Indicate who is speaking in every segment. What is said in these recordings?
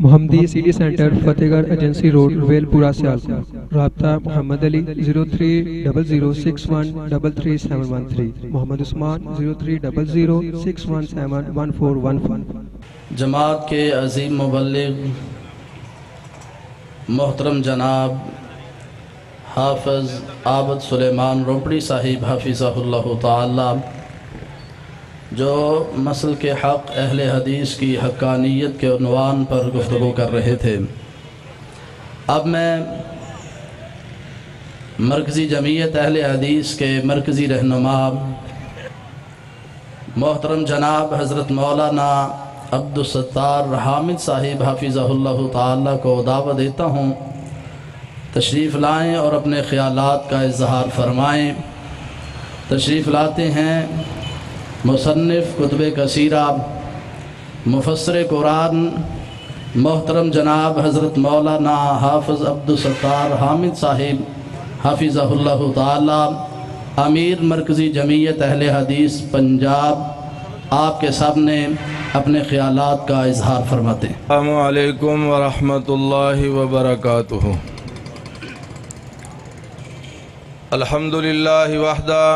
Speaker 1: محمدی city centre فتح گڑھ agency road well پورہ سیالکوٹ۔ رابطہ محمد علی 030061337113، محمد عثمان 030061711415۔
Speaker 2: جماعت کے عظیم مبلغ محترم جناب حافظ عابد سلیمان روپڑی صاحب حفظہ اللہ تعالی، جو مسل کے حق اہل حدیث کی حقانیت کے عنوان پر گفتگو کر رہے تھے، اب میں مرکزی جمعیت اہل حدیث کے مرکزی رہنما محترم جناب حضرت مولانا عبدالستار حامد صاحب حفظہ اللہ تعالی کو دعوت دیتا ہوں، تشریف لائیں اور اپنے خیالات کا اظہار فرمائیں۔ تشریف لاتے ہیں مصنف کتب کثیرہ، مفسر قرآن محترم جناب حضرت مولانا حافظ عبدالستار حامد صاحب حفظہ اللہ تعالی، امیر مرکزی جمعیت اہل حدیث پنجاب، آپ کے سامنے اپنے خیالات کا اظہار فرماتے ہیں۔
Speaker 3: السلام علیکم ورحمۃ اللہ وبرکاتہ۔ الحمدللہ وحدہ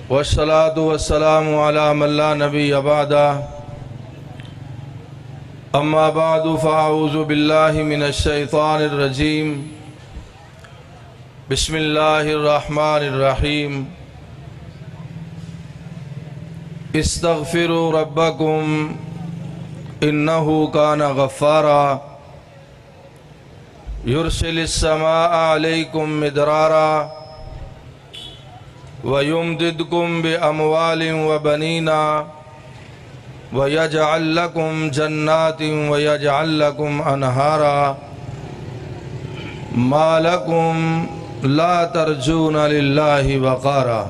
Speaker 3: والصلاة والسلام علی من لا نبی بعدہ، اما بعد فاعوذ باللہ من الشیطان الرجیم، بسم اللہ الرحمن الرحیم۔ استغفروا ربکم انہ کان غفارا، یرسل السماء علیکم مدرارا، وَيُمْدِدْكُمْ بِأَمْوَالٍ وَبَنِينَ وَيَجْعَلْ لَكُمْ جَنَّاتٍ وَيَجْعَلْ لَكُمْ أَنْهَارًا مَا لَكُمْ لَا تَرْجُونَ لِلَّهِ وَقَارًا۔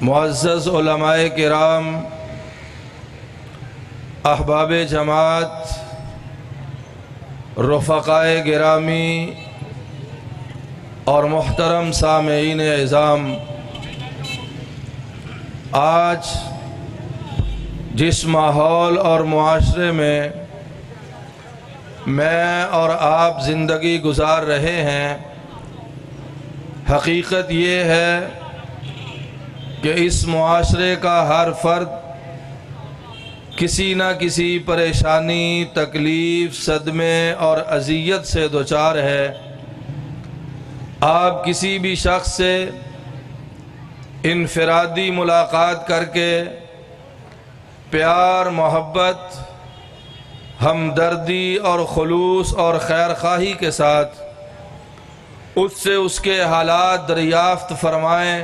Speaker 3: معزز علماء کرام، احباب جماعت، رفقائے گرامی اور محترم سامعین اعظام، آج جس ماحول اور معاشرے میں میں اور آپ زندگی گزار رہے ہیں، حقیقت یہ ہے کہ اس معاشرے کا ہر فرد کسی نہ کسی پریشانی، تکلیف، صدمے اور اذیت سے دوچار ہے۔ آپ کسی بھی شخص سے انفرادی ملاقات کر کے پیار، محبت، ہمدردی اور خلوص اور خیرخواہی کے ساتھ اس سے اس کے حالات دریافت فرمائیں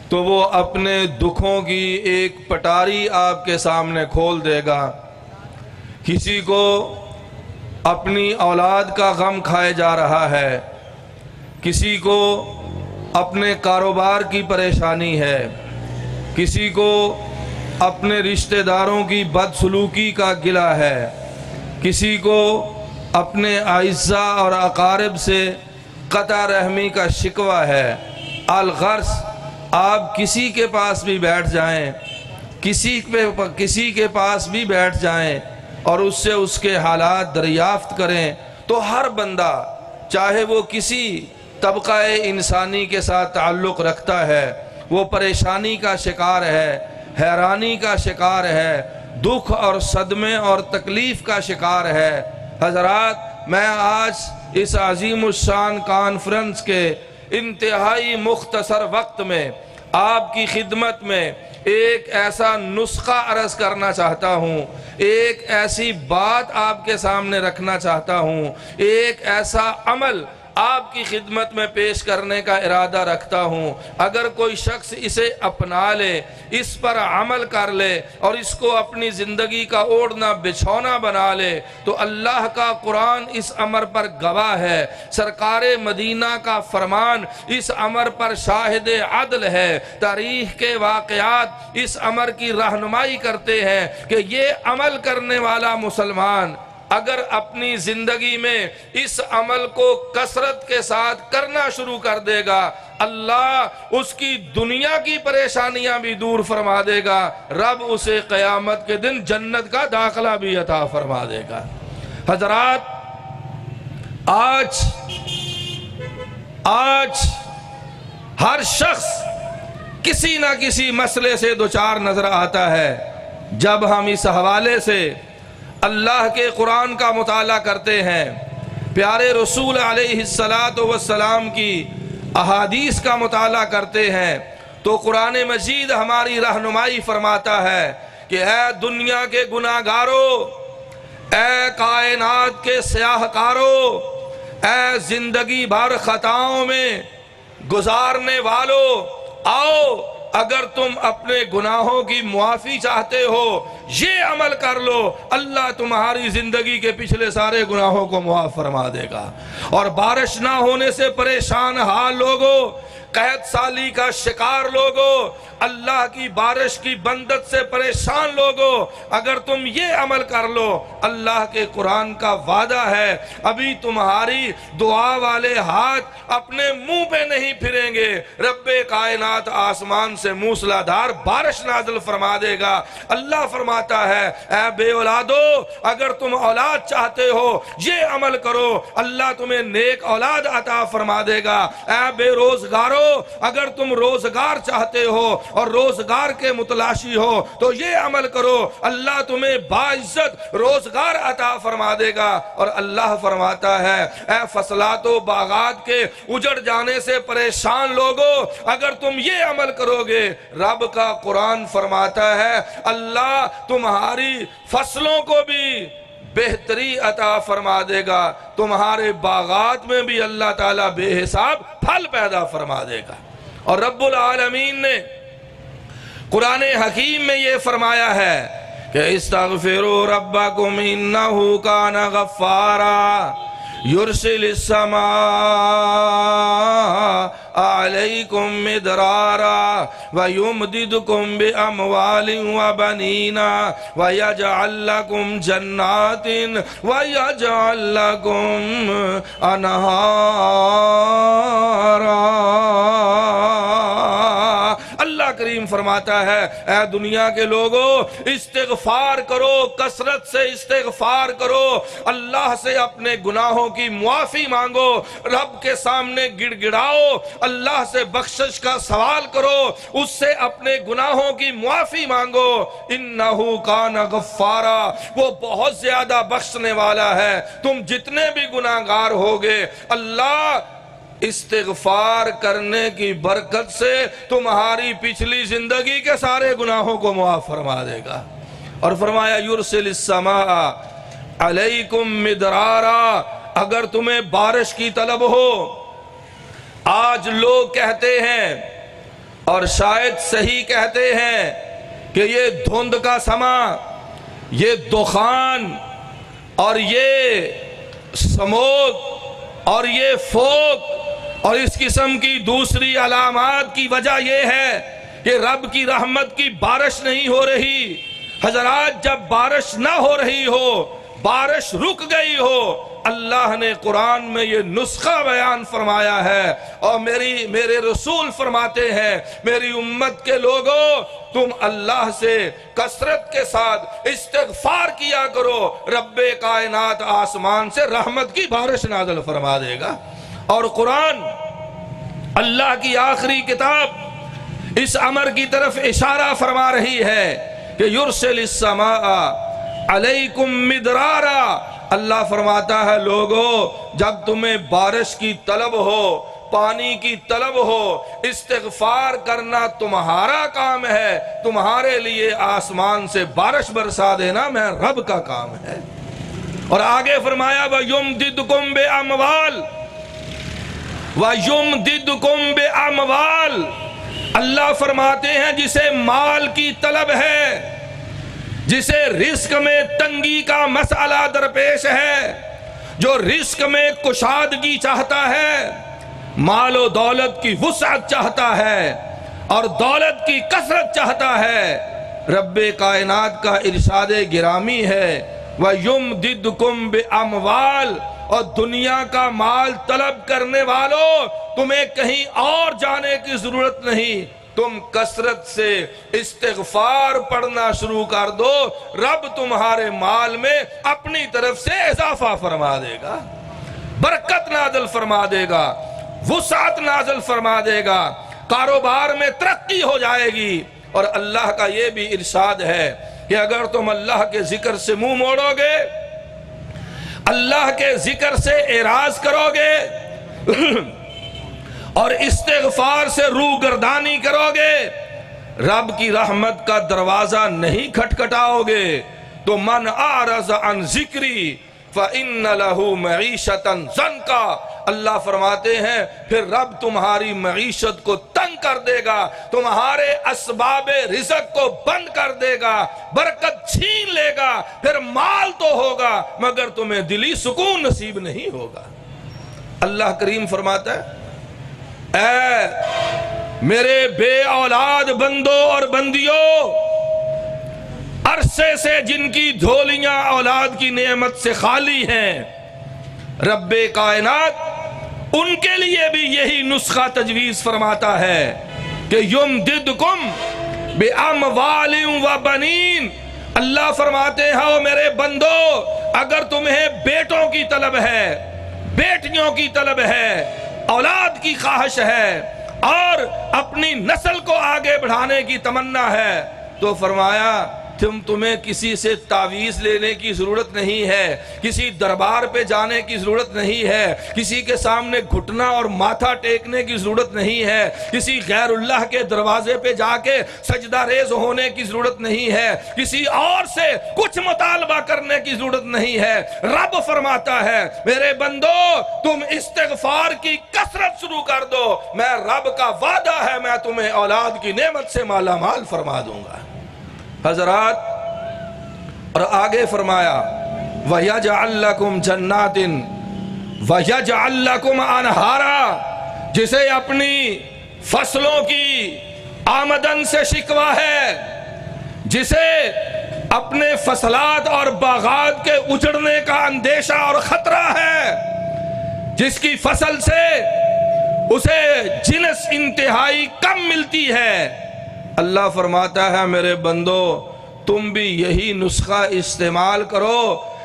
Speaker 3: تو وہ اپنے دکھوں کی ایک پٹاری آپ کے سامنے کھول دے گا۔ کسی کو اپنی اولاد کا غم کھائے جا رہا ہے، کسی کو اپنے کاروبار کی پریشانی ہے، کسی کو اپنے رشتہ داروں کی بدسلوکی کا گلہ ہے، کسی کو اپنے اعزاء اور اقارب سے قطع رحمی کا شکوہ ہے۔ الغرض آپ کسی کے پاس بھی بیٹھ جائیں، کسی کے پاس بھی بیٹھ جائیں اور اس سے اس کے حالات دریافت کریں تو ہر بندہ، چاہے وہ کسی طبقہ انسانی کے ساتھ تعلق رکھتا ہے، وہ پریشانی کا شکار ہے، حیرانی کا شکار ہے، دکھ اور صدمے اور تکلیف کا شکار ہے۔ حضرات، میں آج اس عظیم الشان کانفرنس کے انتہائی مختصر وقت میں آپ کی خدمت میں ایک ایسا نسخہ عرض کرنا چاہتا ہوں، ایک ایسی بات آپ کے سامنے رکھنا چاہتا ہوں، ایک ایسا عمل آپ کی خدمت میں پیش کرنے کا ارادہ رکھتا ہوں۔ اگر کوئی شخص اسے اپنا لے، اس پر عمل کر لے اور اس کو اپنی زندگی کا اوڑھنا بچھونا بنا لے تو اللہ کا قرآن اس امر پر گواہ ہے، سرکار مدینہ کا فرمان اس امر پر شاہد عدل ہے، تاریخ کے واقعات اس امر کی رہنمائی کرتے ہیں کہ یہ عمل کرنے والا مسلمان اگر اپنی زندگی میں اس عمل کو کثرت کے ساتھ کرنا شروع کر دے گا، اللہ اس کی دنیا کی پریشانیاں بھی دور فرما دے گا، رب اسے قیامت کے دن جنت کا داخلہ بھی عطا فرما دے گا۔ حضرات، آج ہر شخص کسی نہ کسی مسئلے سے دوچار نظر آتا ہے۔ جب ہم اس حوالے سے اللہ کے قرآن کا مطالعہ کرتے ہیں، پیارے رسول علیہ السلام کی احادیث کا مطالعہ کرتے ہیں، تو قرآن مجید ہماری رہنمائی فرماتا ہے کہ اے دنیا کے گناہگارو، اے کائنات کے سیاہ کارو، اے زندگی بھر خطاؤں میں گزارنے والو، آؤ اگر تم اپنے گناہوں کی معافی چاہتے ہو یہ عمل کر لو، اللہ تمہاری زندگی کے پچھلے سارے گناہوں کو معاف فرما دے گا۔ اور بارش نہ ہونے سے پریشان حال لوگو، قحط سالی کا شکار لوگو، اللہ کی بارش کی بندت سے پریشان لوگو، اگر تم یہ عمل کر لو، اللہ کے قرآن کا وعدہ ہے ابھی تمہاری دعا والے ہاتھ اپنے منہ پہ نہیں پھریں گے، رب کائنات آسمان سے موسلادھار بارش نازل فرما دے گا۔ اللہ فرماتا ہے اے بے اولادو، اگر تم اولاد چاہتے ہو یہ عمل کرو، اللہ تمہیں نیک اولاد عطا فرما دے گا۔ اے بے روزگارو، اگر تم روزگار چاہتے ہو اور روزگار کے متلاشی ہو تو یہ عمل کرو، اللہ تمہیں باعزت روزگار عطا فرما دے گا۔ اور اللہ فرماتا ہے اے فصلات و باغات کے اجڑ جانے سے پریشان لوگو، اگر تم یہ عمل کرو گے، رب کا قرآن فرماتا ہے اللہ تمہاری فصلوں کو بھی بہتری عطا فرما دے گا، تمہارے باغات میں بھی اللہ تعالیٰ بے حساب پھل پیدا فرما دے گا۔ اور رب العالمین نے قرآن حکیم میں یہ فرمایا ہے کہ استغفروا ربکم انہ کان غفارا یرسل السماء علیکم مدرارا ویمددکم باموال وبنین ویجعل لکم جنات ویجعل لکم انہارا۔ اللہ کریم فرماتا ہے اے دنیا کے لوگوں، استغفار کرو، کثرت سے استغفار کرو، اللہ سے اپنے گناہوں کی معافی مانگو، رب کے سامنے گڑ گڑاؤ، اللہ سے بخشش کا سوال کرو، اس سے اپنے گناہوں کی معافی مانگو۔ انہو کان غفارا، وہ بہت زیادہ بخشنے والا ہے۔ تم جتنے بھی گناہگار ہوگے، اللہ استغفار کرنے کی برکت سے تمہاری پچھلی زندگی کے سارے گناہوں کو معاف فرما دے گا۔ اور فرمایا یرسل السماء علیکم مدرارا، اگر تمہیں بارش کی طلب ہو، آج لوگ کہتے ہیں اور شاید صحیح کہتے ہیں کہ یہ دھند کا سما، یہ دخان اور یہ سموگ اور یہ فوگ اور اس قسم کی دوسری علامات کی وجہ یہ ہے کہ رب کی رحمت کی بارش نہیں ہو رہی۔ حضرات، جب بارش نہ ہو رہی ہو، بارش رک گئی ہو، اللہ نے قرآن میں یہ نسخہ بیان فرمایا ہے، اور میرے رسول فرماتے ہیں میری امت کے لوگوں، تم اللہ سے کثرت کے ساتھ استغفار کیا کرو، رب کائنات آسمان سے رحمت کی بارش نازل فرما دے گا۔ اور قرآن اللہ کی آخری کتاب اس امر کی طرف اشارہ فرما رہی ہے کہ یرسل السماء علیکم مدرارا، اللہ فرماتا ہے لوگو، جب تمہیں بارش کی طلب ہو، پانی کی طلب ہو، استغفار کرنا تمہارا کام ہے، تمہارے لیے آسمان سے بارش برسا دینا میں رب کا کام ہے۔ اور آگے فرمایا وَيُمْدِدْكُمْ بِأَمْوَالٍ وَيُمْدِدْكُمْ بِأَمْوَالٍ، اللہ فرماتے ہیں جسے مال کی طلب ہے، جسے رزق میں تنگی کا مسئلہ درپیش ہے، جو رزق میں کشادگی چاہتا ہے، مال و دولت کی وسعت چاہتا ہے اور دولت کی کثرت چاہتا ہے، رب کائنات کا ارشاد گرامی ہے وَيُمْدِدْكُمْ بِأَمْوَالٍ، اور دنیا کا مال طلب کرنے والوں تمہیں کہیں اور جانے کی ضرورت نہیں، تم کثرت سے استغفار پڑھنا شروع کر دو، رب تمہارے مال میں اپنی طرف سے اضافہ فرما دے گا، برکت نازل فرما دے گا، وسعت نازل فرما دے گا، کاروبار میں ترقی ہو جائے گی۔ اور اللہ کا یہ بھی ارشاد ہے کہ اگر تم اللہ کے ذکر سے منہ موڑو گے، اللہ کے ذکر سے اعراض کرو گے اور استغفار سے روح گردانی کرو گے، رب کی رحمت کا دروازہ نہیں کھٹکھٹاؤ گے، تو من اعرض عن ذکری فإن له معیشتا ضنکا، اللہ فرماتے ہیں پھر رب تمہاری معیشت کو تنگ کر دے گا، تمہارے اسباب رزق کو بند کر دے گا، برکت چھین لے گا، پھر مال تو ہوگا مگر تمہیں دلی سکون نصیب نہیں ہوگا۔ اللہ کریم فرماتا ہے اے میرے بے اولاد بندوں اور بندیوں، عرصے سے جن کی جھولیاں اولاد کی نعمت سے خالی ہیں، رب کائنات ان کے لیے بھی یہی نسخہ تجویز فرماتا ہے کہ یمددکم باموال و بنین، اللہ فرماتے ہیں او میرے بندو، اگر تمہیں بیٹوں کی طلب ہے، بیٹیوں کی طلب ہے، اولاد کی خواہش ہے اور اپنی نسل کو آگے بڑھانے کی تمنا ہے، تو فرمایا تمہیں کسی سے تعویذ لینے کی ضرورت نہیں ہے، کسی دربار پہ جانے کی ضرورت نہیں ہے، کسی کے سامنے گھٹنا اور ماتھا ٹیکنے کی ضرورت نہیں ہے، کسی غیر اللہ کے دروازے پہ جا کے سجدہ ریز ہونے کی ضرورت نہیں ہے، کسی اور سے کچھ مطالبہ کرنے کی ضرورت نہیں ہے۔ رب فرماتا ہے میرے بندو تم استغفار کی کثرت شروع کر دو، میں رب کا وعدہ ہے میں تمہیں اولاد کی نعمت سے مالا مال فرما دوں گا۔ حضرات، اور آگے فرمایا وَيَجْعَلْ لَكُمْ جَنَّاتٍ وَيَجْعَلْ لَكُمْ أَنْهَارًا، جسے اپنی فصلوں کی آمدن سے شکوہ ہے، جسے اپنے فصلات اور باغات کے اجڑنے کا اندیشہ اور خطرہ ہے، جس کی فصل سے اسے جنس انتہائی کم ملتی ہے، اللہ فرماتا ہے میرے بندو تم بھی یہی نسخہ استعمال کرو،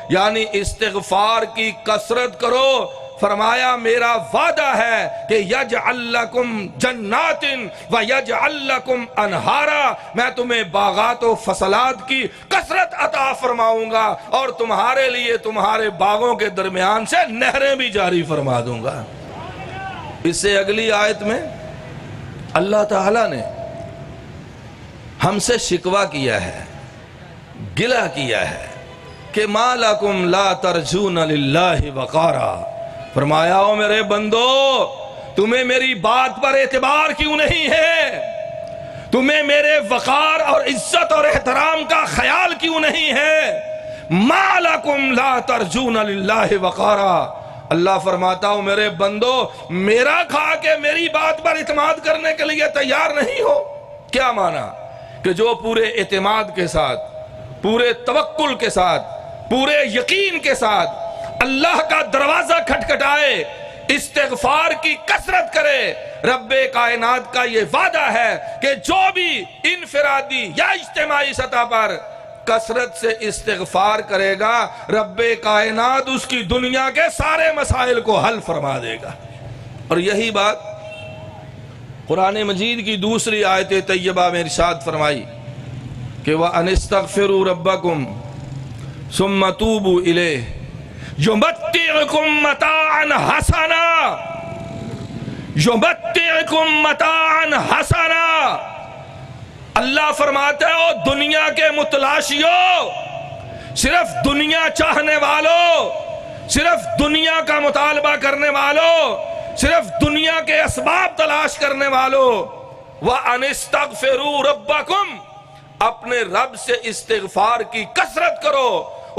Speaker 3: یعنی استغفار کی کثرت کرو۔ فرمایا میرا وعدہ ہے کہ یجعل لکم جنات و یجعل لکم انہارا، میں تمہیں باغات و فصلات کی کثرت عطا فرماؤں گا اور تمہارے لیے تمہارے باغوں کے درمیان سے نہریں بھی جاری فرما دوں گا۔ اس سے اگلی آیت میں اللہ تعالیٰ نے ہم سے شکوہ کیا ہے، گلہ کیا ہے کہ ما لکم لا ترجون للہ وقارا، فرمایا او میرے بندو تمہیں میری بات پر اعتبار کیوں نہیں ہے، تمہیں میرے وقار اور عزت اور احترام کا خیال کیوں نہیں ہے، ما لکم لا ترجون للہ وقارا، اللہ فرماتا ہوں میرے بندو میرا کھا کے میری بات پر اعتماد کرنے کے لیے تیار نہیں ہو۔ کیا معنی؟ کہ جو پورے اعتماد کے ساتھ، پورے توکل کے ساتھ، پورے یقین کے ساتھ اللہ کا دروازہ کھٹکھٹائے، استغفار کی کثرت کرے، رب کائنات کا یہ وعدہ ہے کہ جو بھی انفرادی یا اجتماعی سطح پر کثرت سے استغفار کرے گا، رب کائنات اس کی دنیا کے سارے مسائل کو حل فرما دے گا۔ اور یہی بات قرآن مجید کی دوسری آیت طیبہ میں ارشاد فرمائی کہ وَأَنِ اسْتَغْفِرُوا رَبَّكُمْ ثُمَّ تُوبُوا إِلَيْهِ يُمَتِّعْكُمْ مَتَاعًا حَسَنًا، يُمَتِّعْكُمْ مَتَاعًا حَسَنًا، اللہ فرماتا ہے او دنیا کے متلاشیوں، صرف دنیا چاہنے والوں، صرف دنیا کا مطالبہ کرنے والوں، صرف دنیا کے اسباب تلاش کرنے والوں، وَأَنِ اسْتَغْفِرُوا رَبَّكُمْ، اپنے رب سے استغفار کی کثرت کرو،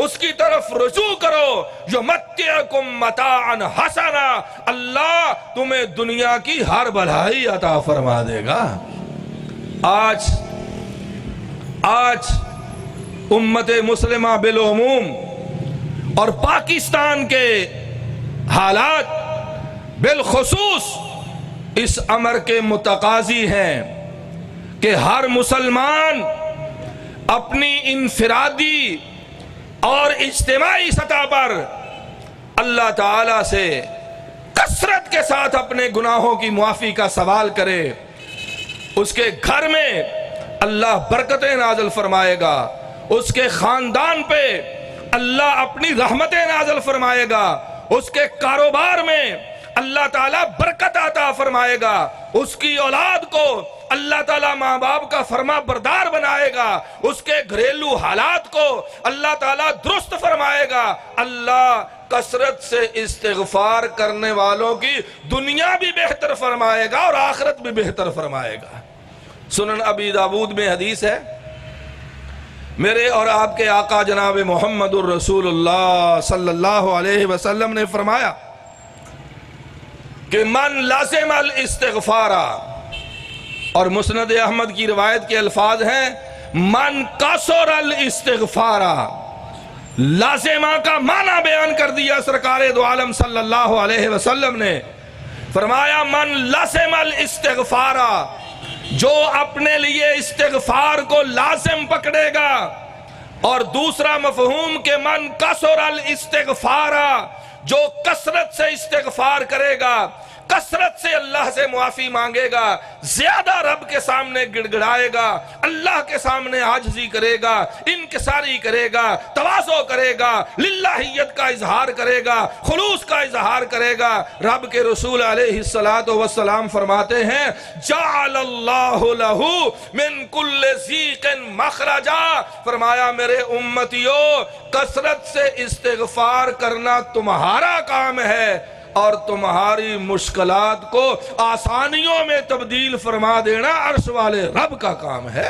Speaker 3: اس کی طرف رجوع کرو، یُمَتِّعْكُمْ مَتَاعًا حَسَنًا، اللہ تمہیں دنیا کی ہر بھلائی عطا فرما دے گا۔ آج امت مسلمہ بالعموم اور پاکستان کے حالات بالخصوص اس امر کے متقاضی ہیں کہ ہر مسلمان اپنی انفرادی اور اجتماعی سطح پر اللہ تعالیٰ سے کثرت کے ساتھ اپنے گناہوں کی معافی کا سوال کرے. اس کے گھر میں اللہ برکتیں نازل فرمائے گا، اس کے خاندان پہ اللہ اپنی رحمتیں نازل فرمائے گا، اس کے کاروبار میں اللہ تعالیٰ برکت عطا فرمائے گا، اس کی اولاد کو اللہ تعالیٰ ماں باپ کا فرما بردار بنائے گا، اس کے گھریلو حالات کو اللہ تعالیٰ درست فرمائے گا. اللہ کثرت سے استغفار کرنے والوں کی دنیا بھی بہتر فرمائے گا اور آخرت بھی بہتر فرمائے گا. سنن ابی داود میں حدیث ہے، میرے اور آپ کے آقا جناب محمد الرسول اللہ صلی اللہ علیہ وسلم نے فرمایا کہ من لازم الاستغفار، اور مسند احمد کی روایت کے الفاظ ہیں من کثر الاستغفار. لازمہ کا معنی بیان کر دیا سرکار دو عالم صلی اللہ علیہ وسلم نے. فرمایا من لازم الاستغفار، جو اپنے لیے استغفار کو لازم پکڑے گا. اور دوسرا مفہوم کہ من کثر الاستغفار، جو کثرت سے استغفار کرے گا، کثرت سے اللہ سے معافی مانگے گا، زیادہ رب کے سامنے گڑ گڑائے گا، اللہ کے سامنے عاجزی کرے گا، انکساری کرے گا، تواضع کرے گا، للہیت کا اظہار کرے گا، خلوص کا اظہار کرے گا. رب کے رسول علیہ السلام فرماتے ہیں جعل اللہ لہ من کل ضیق مخرجا. فرمایا میرے امتیو، کثرت سے استغفار کرنا تمہارا کام ہے اور تمہاری مشکلات کو آسانیوں میں تبدیل فرما دینا عرش والے رب کا کام ہے.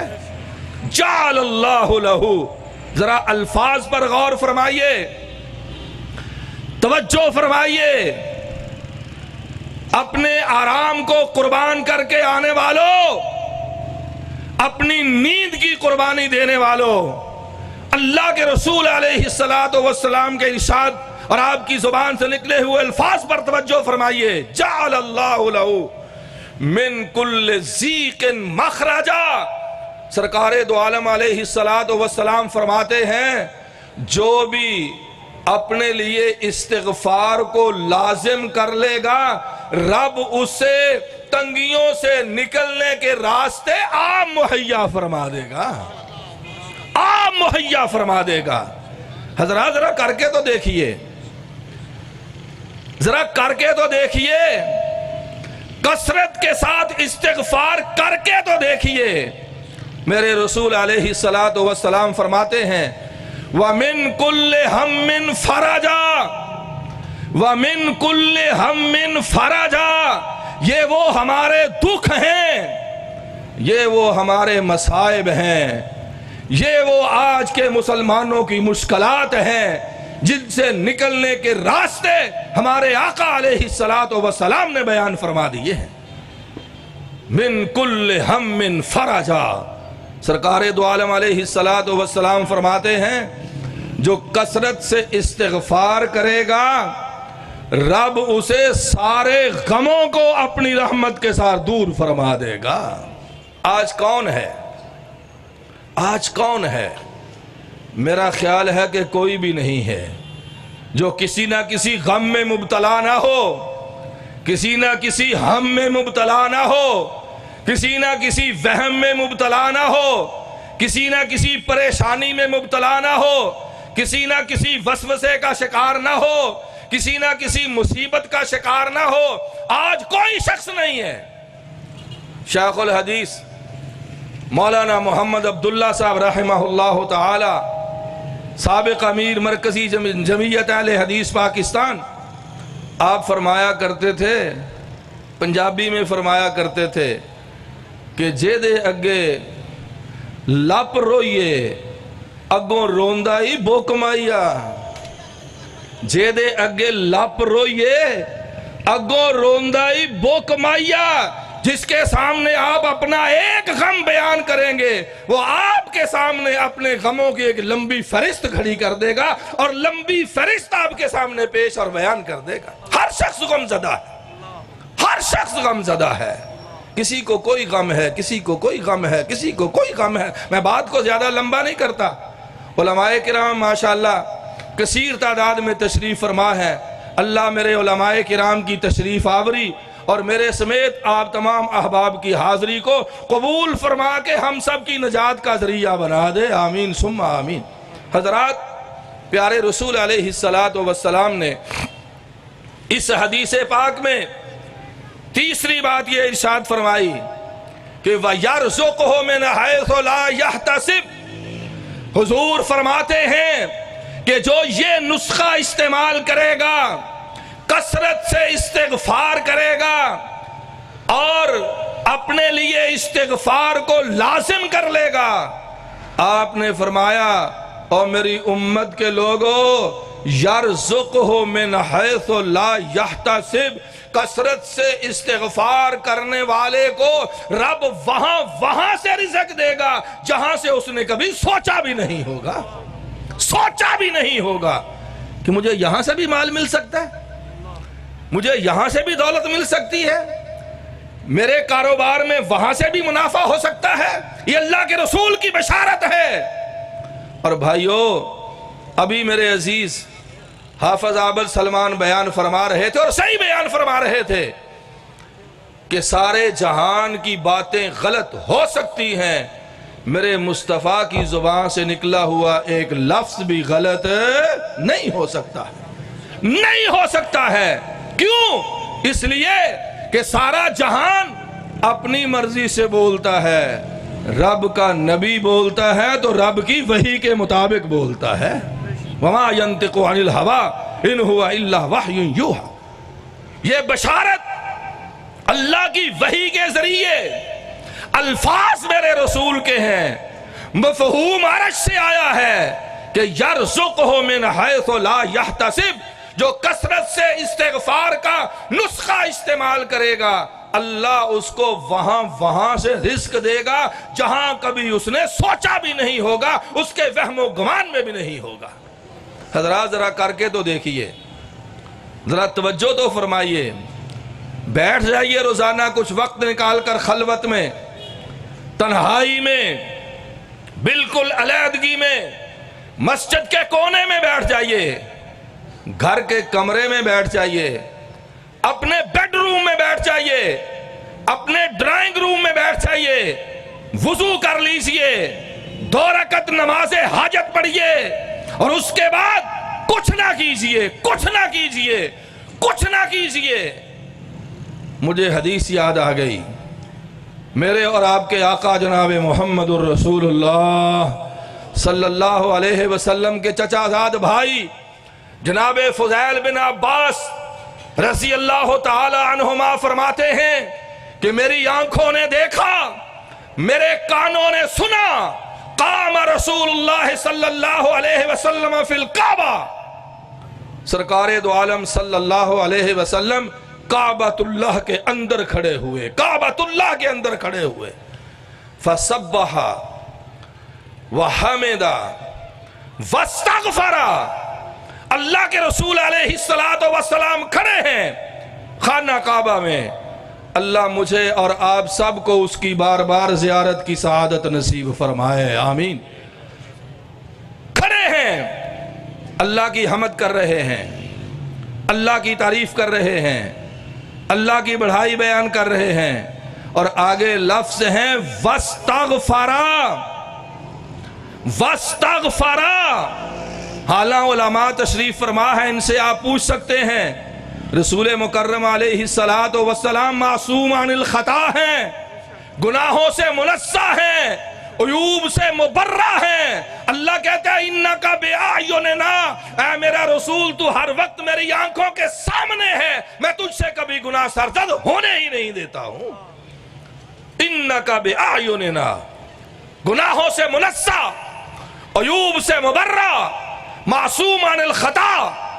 Speaker 3: جعل اللہ لہ. ذرا الفاظ پر غور فرمائیے، توجہ فرمائیے. اپنے آرام کو قربان کر کے آنے والوں، اپنی نیند کی قربانی دینے والوں، اللہ کے رسول علیہ السلام کے ارشاد اور آپ کی زبان سے نکلے ہوئے الفاظ پر توجہ فرمائیے. جعل اللہ لہ من کل ضیق مخرجا. سرکار دو عالم علیہ السلام فرماتے ہیں جو بھی اپنے لیے استغفار کو لازم کر لے گا، رب اسے تنگیوں سے نکلنے کے راستے عام مہیا فرما دے گا، عام مہیا فرما دے گا. حضرات ذرا کر کے تو دیکھیے، ذرا کر کے تو دیکھیے، کثرت کے ساتھ استغفار کر کے تو دیکھیے. میرے رسول علیہ السلام فرماتے ہیں وَمِن كُلِّ هَمٍّ فَرَجًا وَمِن كُلِّ هَمٍّ فَرَجًا. یہ وہ ہمارے دکھ ہیں، یہ وہ ہمارے مصائب ہیں، یہ وہ آج کے مسلمانوں کی مشکلات ہیں جن سے نکلنے کے راستے ہمارے آقا علیہ السلام نے بیان فرما دیے ہیں. من کل ہم فرجا. سرکار دو عالم علیہ السلام فرماتے ہیں جو کثرت سے استغفار کرے گا، رب اسے سارے غموں کو اپنی رحمت کے ساتھ دور فرما دے گا. آج کون ہے؟ آج کون ہے؟ میرا خیال ہے کہ کوئی بھی نہیں ہے جو کسی نہ کسی غم میں مبتلا نہ ہو، کسی نہ کسی ہم میں مبتلا نہ ہو، کسی نہ کسی وہم میں مبتلا نہ ہو، کسی نہ کسی پریشانی میں مبتلا نہ ہو، کسی نہ کسی وسوسے کا شکار نہ ہو، کسی نہ کسی مصیبت کا شکار نہ ہو. آج کوئی شخص نہیں ہے. شیخ الحدیث مولانا محمد عبداللہ صاحب رحمہ اللہ تعالی، سابق امیر مرکزی جمعیت اہل حدیث پاکستان، آپ فرمایا کرتے تھے، پنجابی میں فرمایا کرتے تھے کہ جے دے اگے لپ روئیے اگوں روندائی بوکمائیا. جے دے اگے لپ روئیے اگوں روندائی بوکمائیا. جس کے سامنے آپ اپنا ایک غم بیان کریں گے وہ آپ کے سامنے اپنے غموں کی ایک لمبی فہرست کھڑی کر دے گا اور لمبی فہرست آپ کے سامنے پیش اور بیان کر دے گا۔ ہر شخص غم زدہ ہے، ہر شخص غم زدہ ہے، کسی کو کوئی غم ہے، کسی کو کوئی غم ہے، کسی کو کوئی غم ہے۔ میں بات کو زیادہ لمبا نہیں کرتا۔ علماء کرام ماشاءاللہ کثیر تعداد میں تشریف فرما ہے۔ اللہ میرے علماء کرام کی تشریف آوری اور میرے سمیت آپ تمام احباب کی حاضری کو قبول فرما کے ہم سب کی نجات کا ذریعہ بنا دے، آمین ثم آمین۔ حضرات، پیارے رسول علیہ السلام نے اس حدیث پاک میں تیسری بات یہ ارشاد فرمائی کہ وَيَرْزُقْهُ مِنْ حَيْثُ لَا يَحْتَسِبْ۔ حضور فرماتے ہیں کہ جو یہ نسخہ استعمال کرے گا، کثرت سے استغفار کرے گا اور اپنے لیے استغفار کو لازم کر لے گا، آپ نے فرمایا اور میری امت کے لوگوں یرزقہ من حیث لا یحتسب، کثرت سے استغفار کرنے والے کو رب وہاں سے رزق دے گا جہاں سے اس نے کبھی سوچا بھی نہیں ہوگا، سوچا بھی نہیں ہوگا کہ مجھے یہاں سے بھی مال مل سکتا ہے، مجھے یہاں سے بھی دولت مل سکتی ہے، میرے کاروبار میں وہاں سے بھی منافع ہو سکتا ہے۔ یہ اللہ کے رسول کی بشارت ہے۔ اور بھائیو، ابھی میرے عزیز حافظ عابد سلمان بیان فرما رہے تھے اور صحیح بیان فرما رہے تھے کہ سارے جہان کی باتیں غلط ہو سکتی ہیں، میرے مصطفیٰ کی زبان سے نکلا ہوا ایک لفظ بھی غلط نہیں ہو سکتا، نہیں ہو سکتا ہے۔ کیوں؟ اس لیے کہ سارا جہان اپنی مرضی سے بولتا ہے، رب کا نبی بولتا ہے تو رب کی وحی کے مطابق بولتا ہے۔ وَمَا يَنْتِقُ عَنِ الْهَوَىٰ إِنْ هُوَ إِلَّا وَحْيٌ يُوحَىٰ۔ یہ بشارت اللہ کی وحی کے ذریعے الفاظ میرے رسول کے ہیں، مفہوم عرش سے آیا ہے کہ یرزقہ من حیث لا یحتسب، جو کثرت سے استغفار کا نسخہ استعمال کرے گا اللہ اس کو وہاں سے رزق دے گا جہاں کبھی اس نے سوچا بھی نہیں ہوگا، اس کے وہم و گمان میں بھی نہیں ہوگا۔ حضرات ذرا کر کے تو دیکھیے، ذرا توجہ تو فرمائیے، بیٹھ جائیے روزانہ کچھ وقت نکال کر خلوت میں، تنہائی میں، بالکل علیحدگی میں، مسجد کے کونے میں بیٹھ جائیے، گھر کے کمرے میں بیٹھ جائیے، اپنے بیڈ روم میں بیٹھ جائیے، اپنے ڈرائنگ روم میں بیٹھ جائیے، وضو کر لیجئے، 2 رکعت نماز حاجت پڑھیے اور اس کے بعد کچھ نہ کیجئے، کچھ نہ کیجئے، کچھ نہ کیجئے۔ مجھے حدیث یاد آ گئی، میرے اور آپ کے آقا جناب محمد الرسول اللہ صلی اللہ علیہ وسلم کے چچا زاد بھائی جناب فضیل بن عباس رضی اللہ تعالی عنہما فرماتے ہیں کہ میری آنکھوں نے دیکھا، میرے کانوں نے سنا، قام رسول اللہ صلی اللہ علیہ وسلم فی الکعبہ، سرکار دو عالم صلی اللہ علیہ وسلم کعبۃ اللہ کے اندر کھڑے ہوئے، کعبۃ اللہ کے اندر کھڑے ہوئے، فسبح وحمد واستغفر۔ اللہ کے رسول علیہ السلام کھڑے ہیں خانہ کعبہ میں، اللہ مجھے اور آپ سب کو اس کی بار بار زیارت کی سعادت نصیب فرمائے، آمین۔ کھڑے ہیں، اللہ کی حمد کر رہے ہیں، اللہ کی تعریف کر رہے ہیں، اللہ کی بڑھائی بیان کر رہے ہیں، اور آگے لفظ ہیں واستغفرا، واستغفرا۔ حالاں علماء تشریف فرما ہے، ان سے آپ پوچھ سکتے ہیں، رسول مکرم علیہ السلام معصوم عن الخطا ہیں، گناہوں سے منزہ ہیں، عیوب سے مبرہ ہیں۔ اللہ کہتا ہے انکا بِأَعْیُنِنَا، اے میرا رسول تو ہر وقت میری آنکھوں کے سامنے ہے، میں تجھ سے کبھی گناہ سرزد ہونے ہی نہیں دیتا ہوں۔ انکا بِأَعْیُنِنَا، گناہوں سے منزہ، عیوب سے مبرہ، معصوم عن الخطا۔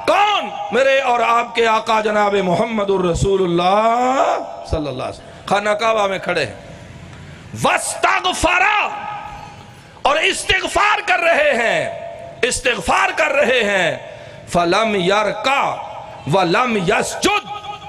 Speaker 3: کون؟ میرے اور آپ کے آقا جناب محمد الرسول اللہ صلی اللہ علیہ وسلم۔ خانہ کعبہ میں کھڑے ہیں، وَاسْتَغْفَرَ، اور استغفار کر رہے ہیں، استغفار کر رہے ہیں، فَلَمْ يَرْكَعْ وَلَمْ يَسْجُدْ،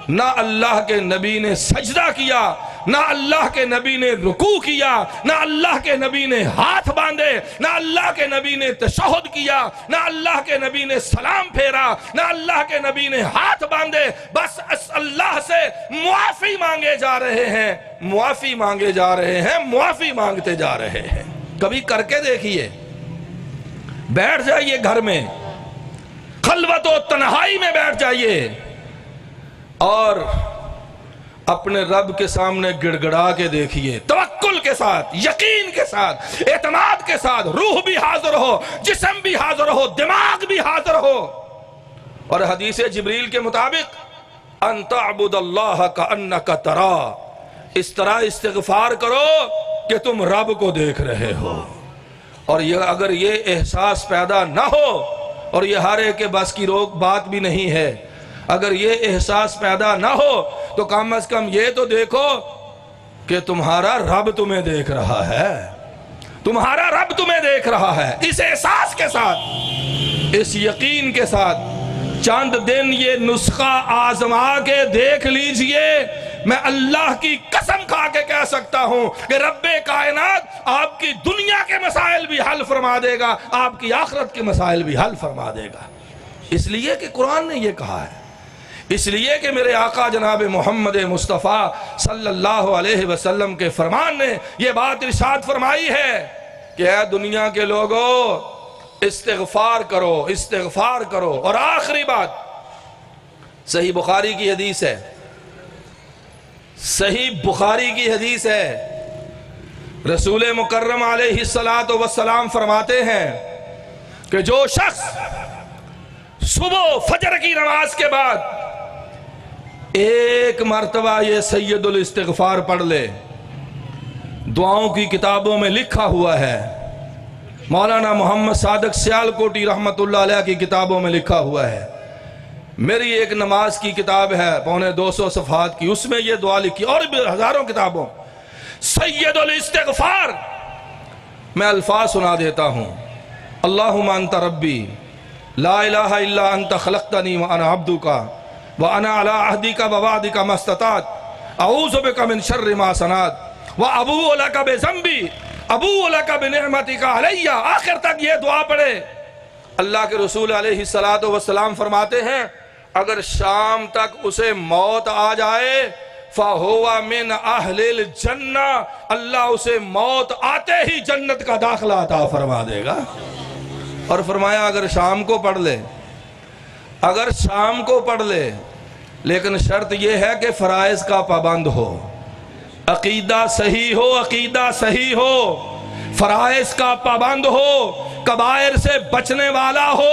Speaker 3: نہ اللہ کے نبی نے سجدہ کیا، نہ اللہ کے نبی نے رکوع کیا، نہ اللہ کے نبی نے ہاتھ باندھے، نہ اللہ کے نبی نے تشہد کیا، نہ اللہ کے نبی نے سلام پھیرا، نہ اللہ کے نبی نے ہاتھ باندھے، بس اللہ سے معافی مانگے جا رہے ہیں، معافی مانگے جا رہے ہیں، معافی مانگتے جا رہے ہیں۔ کبھی کر کے دیکھیے، بیٹھ جائیے گھر میں، خلوت و تنہائی میں بیٹھ جائیے اور اپنے رب کے سامنے گڑ گڑا کے دیکھیے، توکل کے ساتھ، یقین کے ساتھ، اعتماد کے ساتھ، روح بھی حاضر ہو، جسم بھی حاضر ہو، دماغ بھی حاضر ہو۔ اور حدیث جبریل کے مطابق ان تعبد اللہ کأنک ترا، اس طرح استغفار کرو کہ تم رب کو دیکھ رہے ہو۔ اور اگر یہ احساس پیدا نہ ہو، اور یہ ہر ایک کے بس کی بات بھی نہیں ہے، اگر یہ احساس پیدا نہ ہو تو کم از کم یہ تو دیکھو کہ تمہارا رب تمہیں دیکھ رہا ہے، تمہارا رب تمہیں دیکھ رہا ہے۔ اس احساس کے ساتھ، اس یقین کے ساتھ چند دن یہ نسخہ آزما کے دیکھ لیجئے، میں اللہ کی قسم کھا کے کہہ سکتا ہوں کہ رب کائنات آپ کی دنیا کے مسائل بھی حل فرما دے گا، آپ کی آخرت کے مسائل بھی حل فرما دے گا۔ اس لیے کہ قرآن نے یہ کہا ہے، اس لیے کہ میرے آقا جناب محمد مصطفیٰ صلی اللہ علیہ وسلم کے فرمان نے یہ بات ارشاد فرمائی ہے کہ اے دنیا کے لوگوں، استغفار کرو، استغفار کرو۔ اور آخری بات، صحیح بخاری کی حدیث ہے، صحیح بخاری کی حدیث ہے، رسول مکرم علیہ السلام فرماتے ہیں کہ جو شخص صبح فجر کی نماز کے بعد ایک مرتبہ یہ سید الاستغفار پڑھ لے، دعاؤں کی کتابوں میں لکھا ہوا ہے، مولانا محمد صادق سیالکوٹی رحمت اللہ علیہ کی کتابوں میں لکھا ہوا ہے، میری ایک نماز کی کتاب ہے 250 صفحات کی، اس میں یہ دعا لکھی، اور بھی ہزاروں کتابوں، سید الاستغفار۔ میں الفاظ سنا دیتا ہوں، اللہم انت ربی لا الہ الا انت خلقتنی وانا عبدک وانا علی عہدک ووعدک ما استطعت اعوذ بک من شر ما صنعت وابوء لک بذنبی ابوء لک بنعمتک علی۔ آخر تک یہ دعا پڑھے۔ اللہ کے رسول علیہ السلام فرماتے ہیں اگر شام تک اسے موت آ جائے فَهُوَ مِنْ أَهْلِ الْجَنَّةِ، اللہ اسے موت آتے ہی جنت کا داخلہ عطا فرما دے گا۔ اور فرمایا اگر شام کو پڑھ لے، اگر شام کو پڑھ لے، لیکن شرط یہ ہے کہ فرائض کا پابند ہو، عقیدہ صحیح ہو، عقیدہ صحیح ہو، فرائض کا پابند ہو، کبائر سے بچنے والا ہو،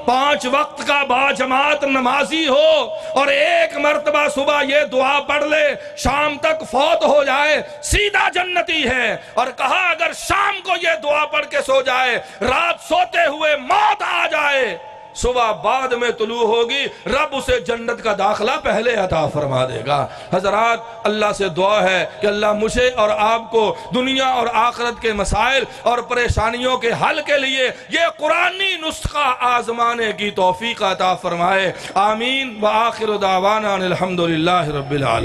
Speaker 3: 5 وقت کا باجماعت نمازی ہو، اور ایک مرتبہ صبح یہ دعا پڑھ لے، شام تک فوت ہو جائے سیدھا جنتی ہے۔ اور کہا اگر شام کو یہ دعا پڑھ کے سو جائے، رات سوتے ہوئے موت آ جائے، صبح بعد میں طلوع ہوگی، رب اسے جنت کا داخلہ پہلے عطا فرما دے گا۔ حضرات، اللہ سے دعا ہے کہ اللہ مجھے اور آپ کو دنیا اور آخرت کے مسائل اور پریشانیوں کے حل کے لیے یہ قرآنی نسخہ آزمانے کی توفیق عطا فرمائے۔ آمین۔ وآخر دعوانا الحمدللہ رب العالمین۔